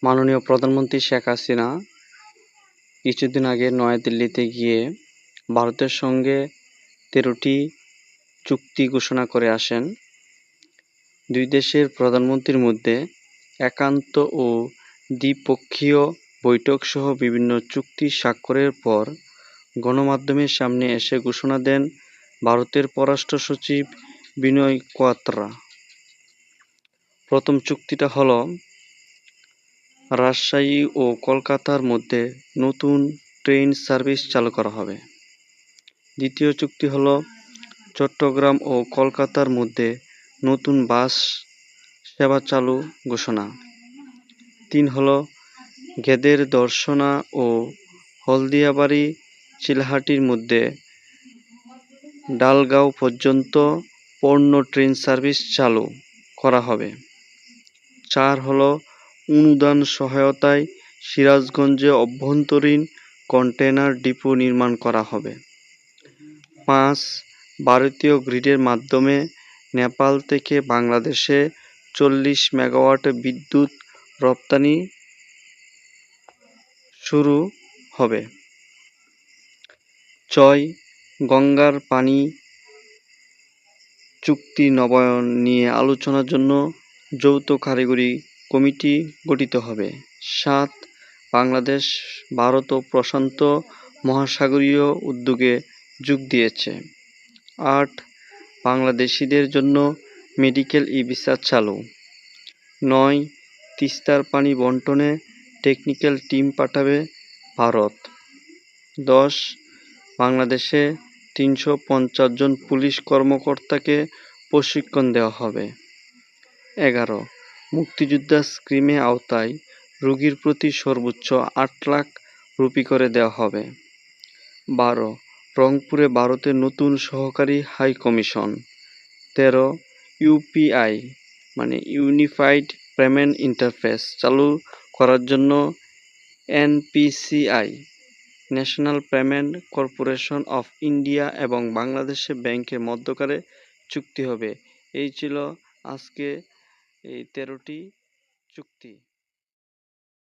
মাননীয় প্রধানমন্ত্রী শেখ হাসিনা কিছুদিন আগে নয়াদিল্লিতে গিয়ে ভারতের সঙ্গে 13টি চুক্তি ঘোষণা করে আসেন। দুই দেশের প্রধানমন্ত্রীর মধ্যে একান্ত ও দ্বিপক্ষীয় বৈঠক সহ বিভিন্ন চুক্তি স্বাক্ষরের পর গণমাধ্যমের সামনে এসে ঘোষণা দেন ভারতের পররাষ্ট্র সচিব বিনয় কোয়াত্রা। প্রথম চুক্তিটা হল রাজশাহী ও কলকাতার মধ্যে নতুন ট্রেন সার্ভিস চালু করা হবে। দ্বিতীয় চুক্তি হল চট্টগ্রাম ও কলকাতার মধ্যে নতুন বাস সেবা চালু ঘোষণা। 3 হল গেদের দর্শনা ও হলদিয়াবাড়ি চিলাহাটির মধ্যে ডালগাঁও পর্যন্ত পণ্য ট্রেন সার্ভিস চালু করা হবে। 4 হল অনুদান সহায়তায় সিরাজগঞ্জে অভ্যন্তরীণ কন্টেইনার ডিপো নির্মাণ করা হবে। 5 ভারতীয় গ্রিডের মাধ্যমে নেপাল থেকে বাংলাদেশে 40 মেগাওয়াট বিদ্যুৎ রপ্তানি শুরু হবে। 6 গঙ্গার পানি চুক্তি নবায়ন নিয়ে আলোচনার জন্য যৌথ কারিগরি কমিটি গঠিত হবে। 7 বাংলাদেশ ভারত ও প্রশান্ত মহাসাগরীয় উদ্যোগে যোগ দিয়েছে। 8 বাংলাদেশিদের জন্য মেডিকেল ই-ভিসা চালু। 9 তিস্তার পানি বন্টনে টেকনিক্যাল টিম পাঠাবে ভারত। 10 বাংলাদেশে 350 জন পুলিশ কর্মকর্তাকে প্রশিক্ষণ দেওয়া হবে। 11 মুক্তিযোদ্ধা স্কিমের আওতায় রোগীর প্রতি সর্বোচ্চ 8 লাখ রুপি করে দেওয়া হবে। 12 রংপুরে ভারতের নতুন সহকারী high commission. 13 UPI unified payment interface চালু করার জন্য NPCI national payment corporation of India এবং বাংলাদেশের ব্যাংকের মধ্যকারে চুক্তি হবে। এই ছিল আজকে এই 13টি চুক্তি।